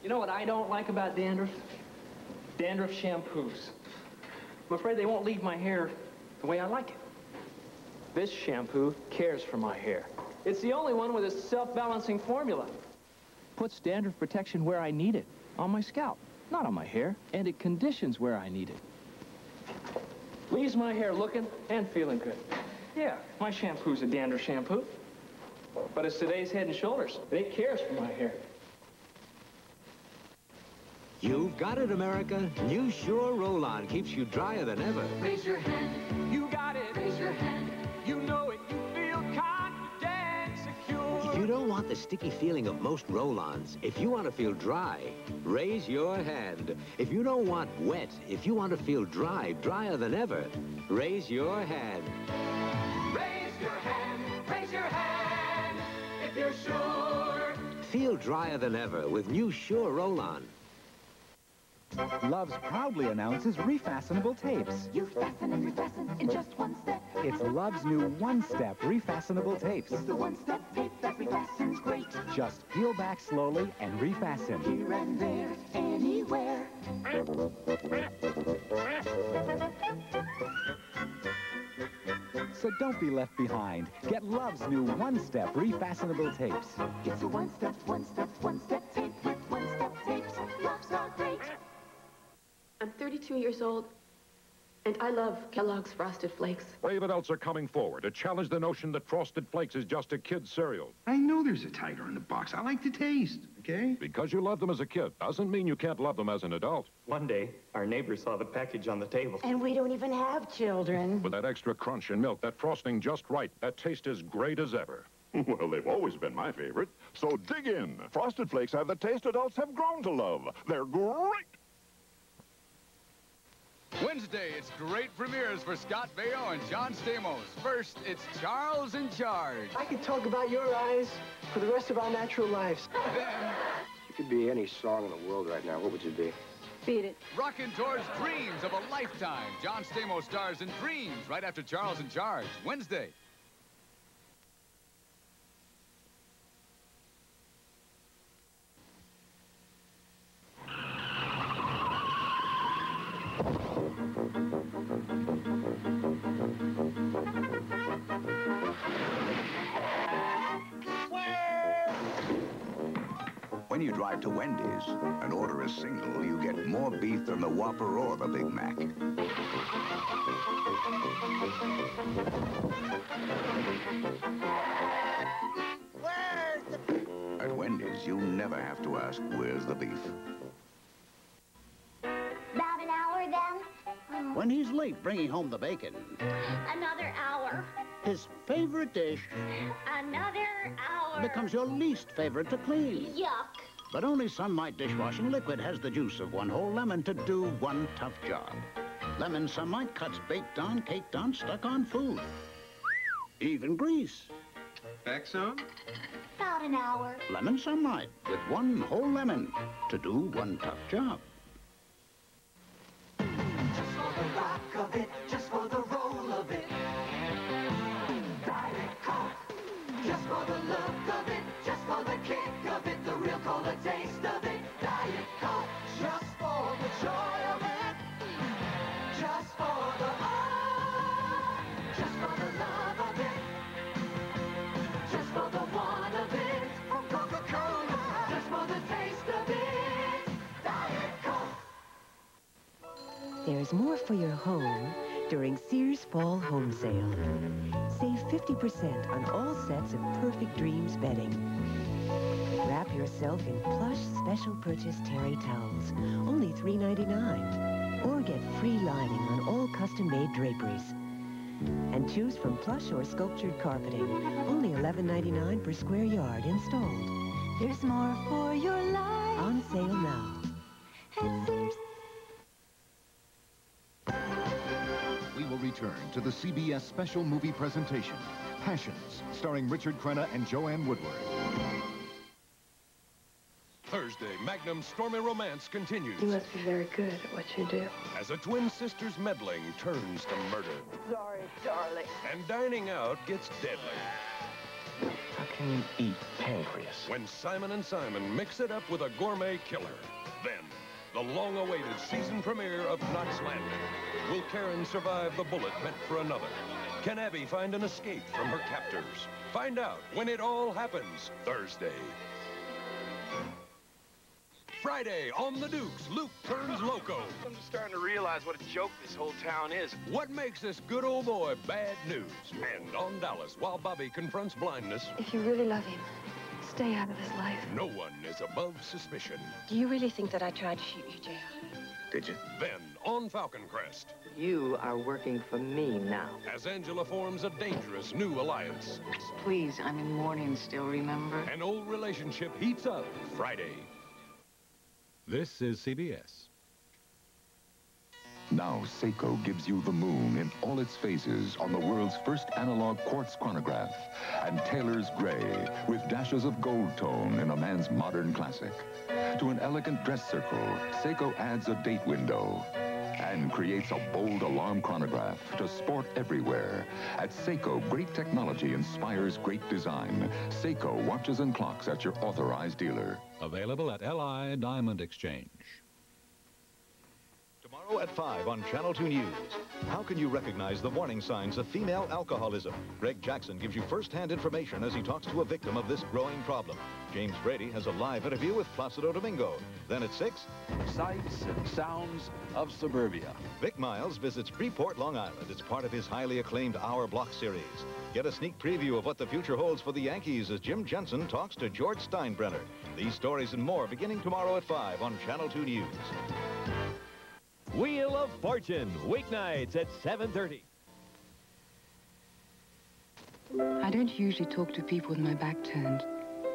You know what I don't like about dandruff? Dandruff shampoos. I'm afraid they won't leave my hair the way I like it. This shampoo cares for my hair. It's the only one with a self-balancing formula. Puts dandruff protection where I need it, on my scalp, not on my hair, and it conditions where I need it. Leaves my hair looking and feeling good. Yeah, my shampoo's a dandruff shampoo, but it's today's Head and Shoulders. It cares for my hair. You've got it, America. New Sure Roll-On keeps you drier than ever. Raise your hand. You got it. Raise your hand. You know it. You feel confident, secure. If you don't want the sticky feeling of most roll-ons, if you want to feel dry, raise your hand. If you don't want wet, if you want to feel dry, drier than ever, raise your hand. Raise your hand. Raise your hand. If you're sure. Feel drier than ever with new Sure Roll-On. Love's proudly announces refastenable tapes. You fasten and refasten in just one step. It's Love's new one-step refastenable tapes. It's the one-step tape that refastens great. Just peel back slowly and refasten. Here and there, anywhere. So don't be left behind. Get Love's new one-step refastenable tapes. It's a one-step tape with one-step tapes. Love's are great. I'm 32 years old, and I love Kellogg's Frosted Flakes. Brave adults are coming forward to challenge the notion that Frosted Flakes is just a kid's cereal. I know there's a tiger in the box. I like the taste, okay? Because you love them as a kid doesn't mean you can't love them as an adult. One day, our neighbor saw the package on the table. And we don't even have children. With that extra crunch and milk, that frosting just right, that taste is great as ever. Well, they've always been my favorite, so dig in. Frosted Flakes have the taste adults have grown to love. They're great. Wednesday, it's great premieres for Scott Baio and John Stamos. First, it's Charles in Charge. I could talk about your eyes for the rest of our natural lives. Then... You could be any song in the world right now. What would you be? Beat it. Rockin' towards Dreams of a Lifetime. John Stamos stars in Dreams right after Charles in Charge. Wednesday. When you drive to Wendy's and order a single, you get more beef than the Whopper or the Big Mac. Where's the... At Wendy's, you never have to ask, where's the beef? About an hour, then? When he's late bringing home the bacon. Another hour. His favorite dish. Another hour. Becomes your least favorite to clean. Yuck. But only Sunlight dishwashing liquid has the juice of one whole lemon to do one tough job. Lemon Sunlight cuts baked on, caked on, stuck on food. Even grease. Back soon? About an hour. Lemon Sunlight with one whole lemon to do one tough job. Just for the rock of it, just for the roll of it. Diet Coke. Just for the look of it, just for the kick of it, the real cola taste of it. Diet Coke. Just for the joy of it. Just for the just for the love of it. Just for the one of it. From Coca-Cola. Just for the taste of it. Diet Coke. There's more for your home during Sears Fall Home Sale. Save 50% on all sets of Perfect Dreams bedding. Wrap yourself in plush special purchase terry towels, only $3.99. Or get free lining on all custom-made draperies. And choose from plush or sculptured carpeting, only $11.99 per square yard installed. There's more for your life. On sale now. At Sears. We will return to the CBS special movie presentation, Passions, starring Richard Crenna and Joanne Woodward. Thursday, Magnum's stormy romance continues. You must be very good at what you do. As a twin sister's meddling turns to murder. Sorry, darling. And dining out gets deadly. Okay. can you eat pancreas? When Simon & Simon mix it up with a gourmet killer. Then, the long-awaited season premiere of Knots Landing. Will Karen survive the bullet meant for another? Can Abby find an escape from her captors? Find out when it all happens Thursday. Friday on The Dukes, Luke turns loco. I'm just starting to realize what a joke this whole town is. What makes this good old boy bad news? And on Dallas, while Bobby confronts blindness, If you really love him, stay out of his life. no one is above suspicion. Do you really think that I tried to shoot you, JR? Did you? Then, on Falcon Crest, You are working for me now. as Angela forms a dangerous new alliance. Please, I'm in mourning still, remember? An old relationship heats up Friday. This is CBS. Now Seiko gives you the moon in all its phases on the world's first analog quartz chronograph, and Taylor's gray with dashes of gold tone in a man's modern classic. To an elegant dress circle, Seiko adds a date window and creates a bold alarm chronograph to sport everywhere. At Seiko, great technology inspires great design. Seiko watches and clocks at your authorized dealer. Available at LI Diamond Exchange. Tomorrow at 5 on Channel 2 News. How can you recognize the warning signs of female alcoholism? Greg Jackson gives you first-hand information as he talks to a victim of this growing problem. James Brady has a live interview with Placido Domingo. Then at 6, Sights and sounds of suburbia. Vic Miles visits Freeport, Long Island. It's part of his highly acclaimed Hour Block series. Get a sneak preview of what the future holds for the Yankees as Jim Jensen talks to George Steinbrenner. These stories and more beginning tomorrow at 5 on Channel 2 News. Wheel of Fortune, weeknights at 7:30. I don't usually talk to people with my back turned,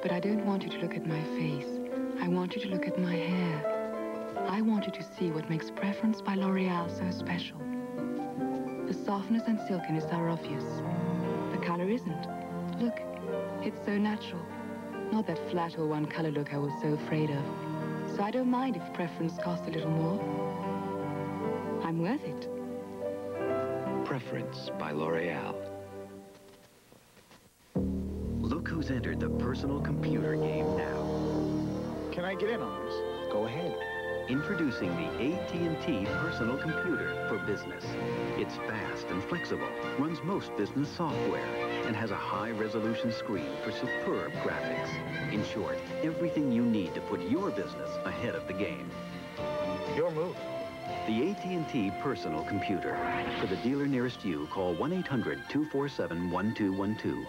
but I don't want you to look at my face. I want you to look at my hair. I want you to see what makes Preference by L'Oreal so special. The softness and silkiness are obvious. The color isn't. Look, it's so natural. Not that flat or one color look I was so afraid of. So I don't mind if Preference costs a little more. I'm worth it. Preference by L'Oreal. Look who's entered the personal computer game now. Can I get in on this? Go ahead. Introducing the AT&T Personal Computer for Business. It's fast and flexible, runs most business software, and has a high-resolution screen for superb graphics. In short, everything you need to put your business ahead of the game. Your move. The AT&T Personal Computer. For the dealer nearest you, call 1-800-247-1212.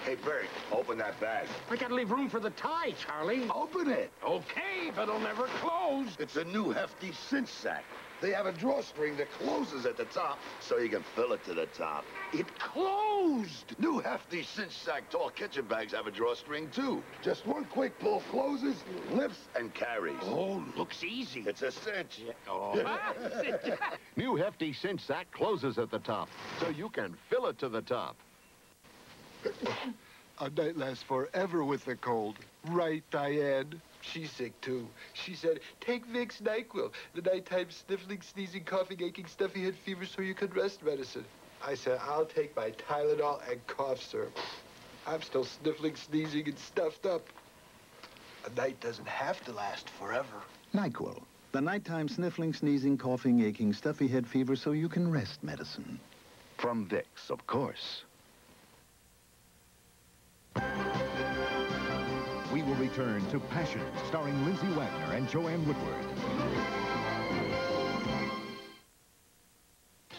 Hey, Bert, open that bag. I gotta leave room for the tie, Charlie. Open it. Okay, but it'll never close. It's a new hefty cinch sack. They have a drawstring that closes at the top, so you can fill it to the top. It closed! New hefty cinch sack tall kitchen bags have a drawstring, too. Just one quick pull closes, lifts, and carries. Oh, looks easy. It's a cinch. Oh. New hefty cinch sack closes at the top, so you can fill it to the top. A night lasts forever with the cold. Right, Diane? She's sick, too. She said, take Vicks NyQuil, the nighttime sniffling, sneezing, coughing, aching, stuffy head fever so you can rest medicine. I said, I'll take my Tylenol and cough syrup. I'm still sniffling, sneezing, and stuffed up. A night doesn't have to last forever. NyQuil, the nighttime sniffling, sneezing, coughing, aching, stuffy head fever so you can rest medicine. From Vicks, of course. We will return to Passion, starring Lindsay Wagner and Joanne Woodward.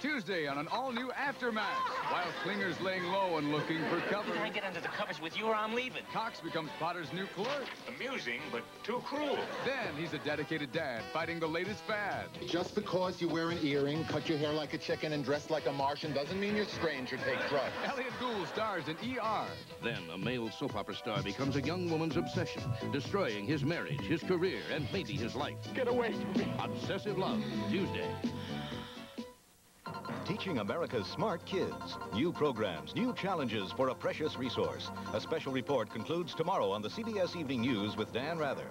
Tuesday on an all-new Aftermath. While Klinger's laying low and looking for cover. Can I get under the covers with you or I'm leaving? Cox becomes Potter's new clerk. Amusing, but too cruel. Then he's a dedicated dad fighting the latest fad. Just because you wear an earring, cut your hair like a chicken, and dress like a Martian doesn't mean you're strange or take drugs. Elliot Gould stars in ER. Then a male soap opera star becomes a young woman's obsession, destroying his marriage, his career, and maybe his life. Get away from me. Obsessive Love, Tuesday. Teaching America's smart kids. New programs, new challenges for a precious resource. A special report concludes tomorrow on the CBS Evening News with Dan Rather.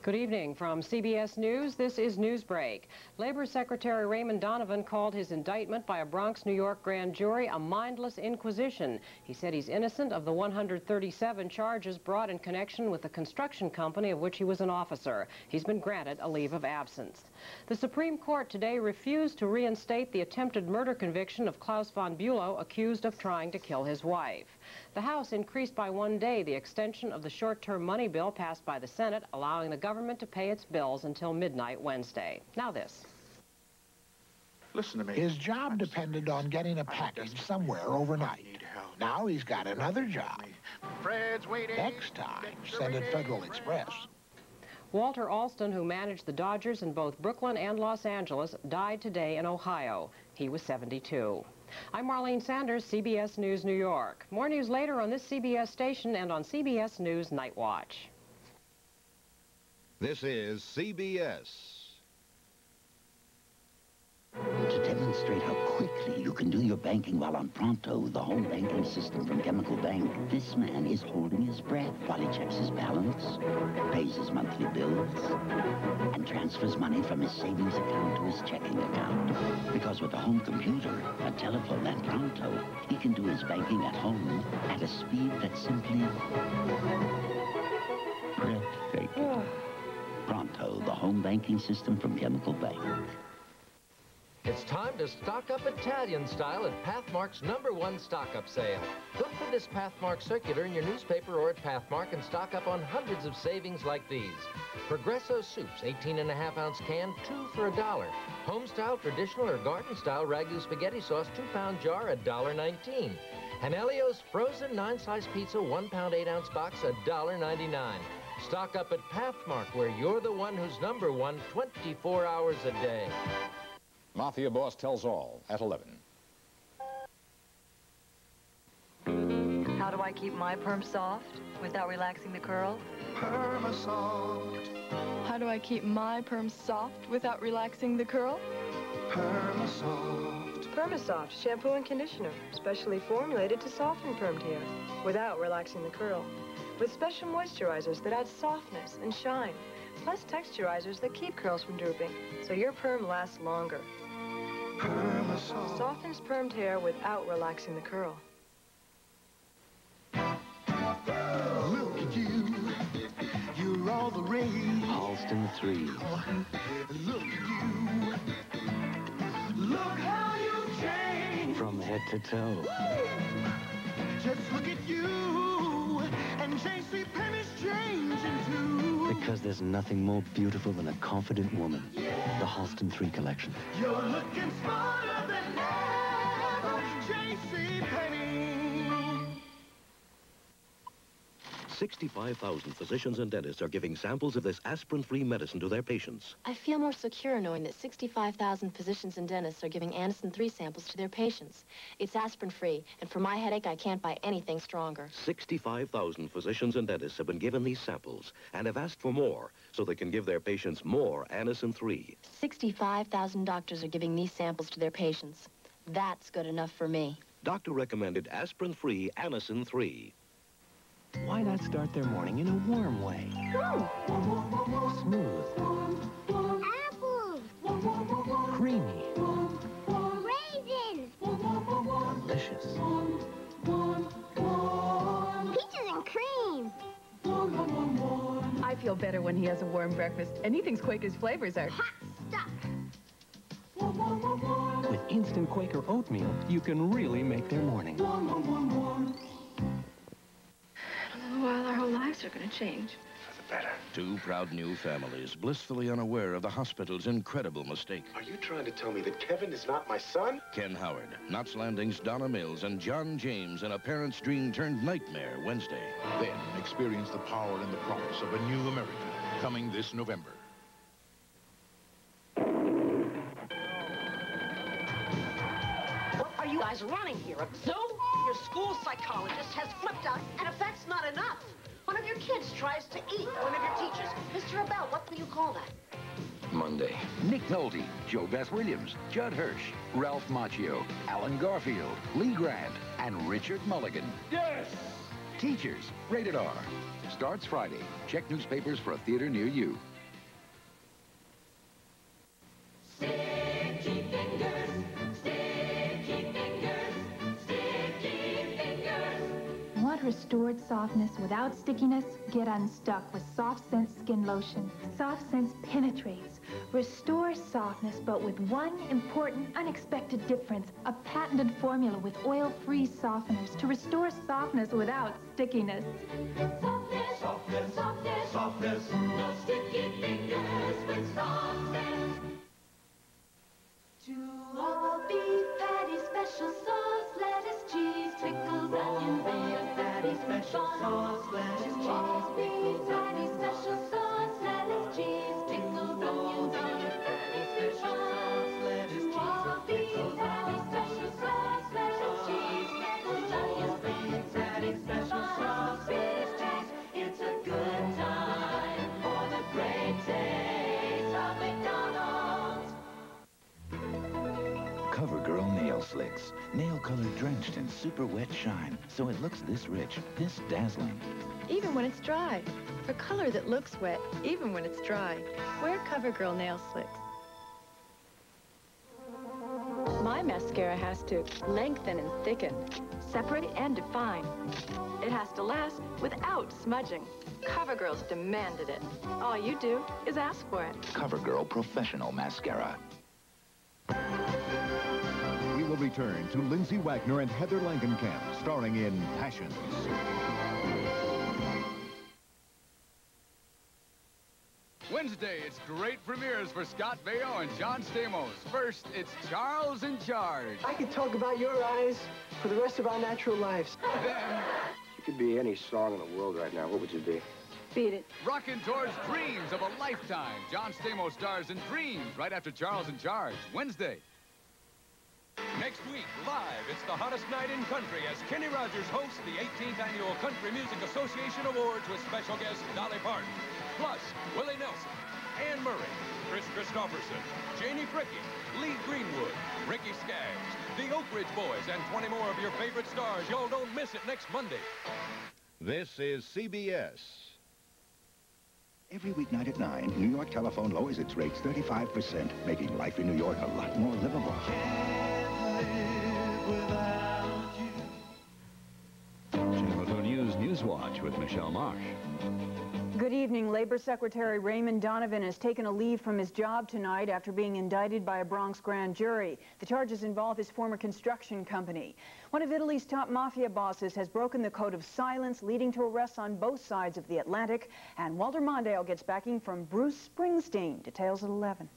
Good evening. From CBS News, this is Newsbreak. Labor Secretary Raymond Donovan called his indictment by a Bronx, New York grand jury a mindless inquisition. He said he's innocent of the 137 charges brought in connection with the construction company of which he was an officer. He's been granted a leave of absence. The Supreme Court today refused to reinstate the attempted murder conviction of Klaus von Bülow, accused of trying to kill his wife. The House increased by 1 day the extension of the short-term money bill passed by the Senate, allowing the government to pay its bills until midnight Wednesday. Now this. Listen to me. His job depended on getting a package somewhere overnight. Now he's got another job. Fred's waiting. Next time, send it Federal Express. Walter Alston, who managed the Dodgers in both Brooklyn and Los Angeles, died today in Ohio. He was 72. I'm Marlene Sanders, CBS News, New York. More news later on this CBS station and on CBS News Night Watch. This is CBS. To demonstrate how quickly you can do your banking while on Pronto, the home banking system from Chemical Bank, this man is holding his breath while he checks his balance, pays his monthly bills, and transfers money from his savings account to his checking account. Because with a home computer, a telephone, and Pronto, he can do his banking at home at a speed that's simply breathtaking. Pronto, the home banking system from Chemical Bank. It's time to stock up Italian style at Pathmark's #1 stock-up sale. Look for this Pathmark circular in your newspaper or at Pathmark and stock up on hundreds of savings like these. Progresso soups, 18.5-ounce can, 2 for $1. Home-style, traditional, or garden-style Ragu spaghetti sauce, 2-pound jar, $1.19. And Elio's frozen 9-slice pizza, 1-pound, 8-ounce box, $1.99. Stock up at Pathmark, where you're the one who's #1 24 hours a day. Mafia Boss Tells All at 11. How do I keep my perm soft without relaxing the curl? Perma-Soft. How do I keep my perm soft without relaxing the curl? Perma-Soft. Perma-Soft shampoo and conditioner, specially formulated to soften permed hair without relaxing the curl. With special moisturizers that add softness and shine, plus texturizers that keep curls from drooping, so your perm lasts longer. Perma-Soft. Softens permed hair without relaxing the curl. Look at you. You're all the rage. Halston 3. Look at you. Look how you change. From head to toe. Just look at you. And J.C. Penney's changing too. Because there's nothing more beautiful than a confident woman. The Halston 3 collection. You're looking smarter than ever, J.C. Penney. 65,000 physicians and dentists are giving samples of this aspirin-free medicine to their patients. I feel more secure knowing that 65,000 physicians and dentists are giving Anacin 3 samples to their patients. It's aspirin-free, and for my headache, I can't buy anything stronger. 65,000 physicians and dentists have been given these samples and have asked for more so they can give their patients more Anacin 3. 65,000 doctors are giving these samples to their patients. That's good enough for me. Doctor-recommended aspirin-free Anacin 3. Why not start their morning in a warm way? Smooth. Apples. Creamy. Raisins. Delicious. Peaches and cream. I feel better when he has a warm breakfast. And he thinks Quaker's flavors are hot stuff. With instant Quaker oatmeal, you can really make their morning. Well, our whole lives are going to change. For the better. Two proud new families, blissfully unaware of the hospital's incredible mistake. Are you trying to tell me that Kevin is not my son? Ken Howard, Knots Landing's Donna Mills, and John James in a parent's dream turned nightmare Wednesday. Then experience the power and the promise of a new America, coming this November. What are you guys running here, a zoo? Your school psychologist has flipped out, and if that's not enough, one of your kids tries to eat one of your teachers. Mr. Abell, what do you call that? Monday. Nick Nolte, Joe Beth Williams, Judd Hirsch, Ralph Macchio, Alan Garfield, Lee Grant, and Richard Mulligan. Yes! Teachers, rated R. Starts Friday. Check newspapers for a theater near you. Sticky fingers, sticky fingers, sticky fingers. Want restored softness without stickiness? Get unstuck with Soft Sense Skin Lotion. Soft Sense penetrates, restores softness, but with one important, unexpected difference. A patented formula with oil-free softeners to restore softness without stickiness. Softness, softness, softness, softness. No sticky fingers with Soft Sense. To all beef patty, special sauce, lettuce, cheese, pickles, onions, and fatty special sauce, lettuce, cheese, beef patty, special sauce, lettuce, cheese, pickles, onions, and fatty special sauce, lettuce, cheese, pickles, patty, special sauce, lettuce, cheese, pickles, onions, and fatty special sauce, lettuce, cheese. It's a good time for the great taste of McDonald's. CoverGirl Nail Slicks. Nail color drenched in super wet shine, so it looks this rich, this dazzling. Even when it's dry. For color that looks wet, even when it's dry. Wear CoverGirl Nail Slicks. My mascara has to lengthen and thicken, separate and define. It has to last without smudging. CoverGirl's demanded it. All you do is ask for it. CoverGirl Professional Mascara. We will return to Lindsay Wagner and Heather Langenkamp, starring in Passions. Wednesday, it's great premieres for Scott Baio and John Stamos. First, it's Charles in Charge. I could talk about your eyes for the rest of our natural lives. Then, you could be any song in the world right now. What would you be? Beat it. rockin' towards dreams of a lifetime. John Stamos stars in Dreams right after Charles in Charge. Wednesday. Next week, live, it's the hottest night in country as Kenny Rogers hosts the 18th Annual Country Music Association Awards with special guest Dolly Parton. Plus, Willie Nelson, Anne Murray, Chris Christopherson, Janie Fricke, Lee Greenwood, Ricky Skaggs, the Oak Ridge Boys, and 20 more of your favorite stars. Y'all don't miss it next Monday. This is CBS. Every weeknight at 9, New York Telephone lowers its rates 35%, making life in New York a lot more livable. Channel 2 News Newswatch with Michelle Marsh. Good evening. Labor Secretary Raymond Donovan has taken a leave from his job tonight after being indicted by a Bronx grand jury. The charges involve his former construction company. One of Italy's top mafia bosses has broken the code of silence, leading to arrests on both sides of the Atlantic. And Walter Mondale gets backing from Bruce Springsteen. Details at 11.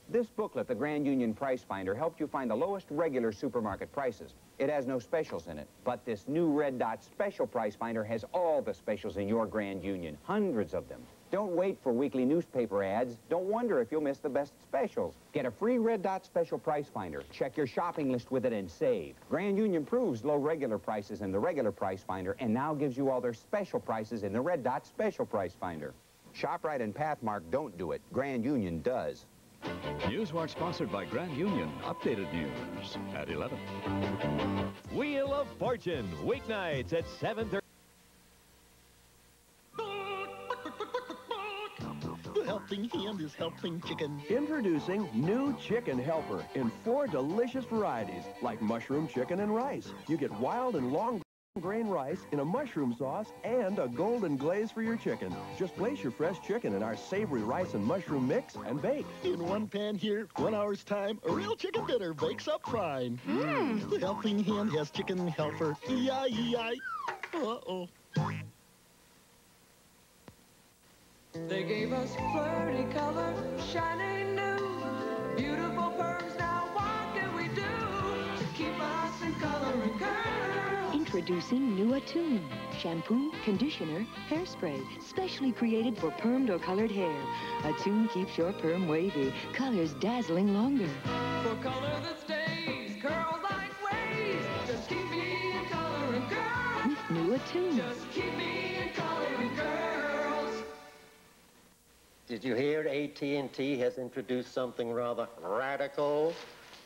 This booklet, the Grand Union Price Finder, helped you find the lowest regular supermarket prices. It has no specials in it, but this new Red Dot Special Price Finder has all the specials in your Grand Union, hundreds of them. Don't wait for weekly newspaper ads. Don't wonder if you'll miss the best specials. Get a free Red Dot Special Price Finder. Check your shopping list with it and save. Grand Union proves low regular prices in the regular price finder and now gives you all their special prices in the Red Dot Special Price Finder. ShopRite and Pathmark don't do it. Grand Union does. Newswatch sponsored by Grand Union. Updated news at 11. Wheel of Fortune, weeknights at 7:30. The Helping Hand is helping chicken. Introducing new Chicken Helper in 4 delicious varieties, like mushroom, chicken, and rice. You get wild and long grain rice in a mushroom sauce and a golden glaze for your chicken. Just place your fresh chicken in our savory rice and mushroom mix and bake. In one pan here, 1 hour's time, a real chicken dinner bakes up fine. The Helping Hand has Chicken Helper. E-I-E-I. Uh-oh. They gave us flirty color, shiny new, beautiful perms. Now what can we do to keep us in color and curl? Introducing new Attune. Shampoo, conditioner, hairspray. Specially created for permed or colored hair. Attune keeps your perm wavy. Colors dazzling longer. For color that stays, curls like waves. Just keep me in color and curls. With new Attune. Just keep me in color and curls. Did you hear AT&T has introduced something rather radical?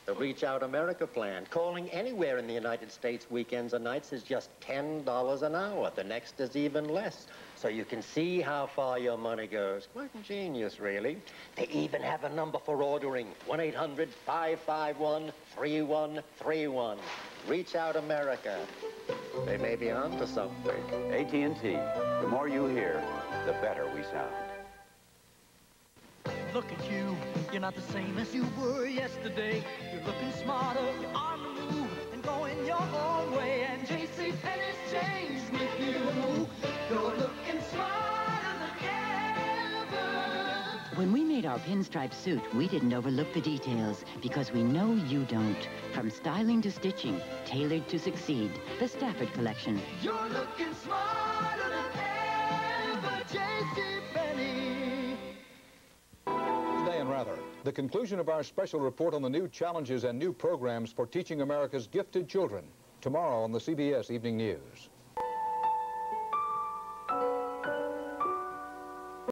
The Reach Out America plan. Calling anywhere in the United States weekends and nights is just $10 an hour. The next is even less. so you can see how far your money goes. Quite ingenious, really. They even have a number for ordering. 1-800-551-3131. Reach Out America. They may be onto something. AT&T. The more you hear, the better we sound. Look at you. You're not the same as you were yesterday. You're looking smarter. You're on the move and going your own way. And JCPenney's changed with you. You're looking smarter than ever. When we made our pinstripe suit, we didn't overlook the details because we know you don't. From styling to stitching, tailored to succeed. The Stafford Collection. You're looking smarter than ever. JCPenney. Day and Rather, the conclusion of our special report on the new challenges and new programs for teaching America's gifted children. Tomorrow on the CBS Evening News.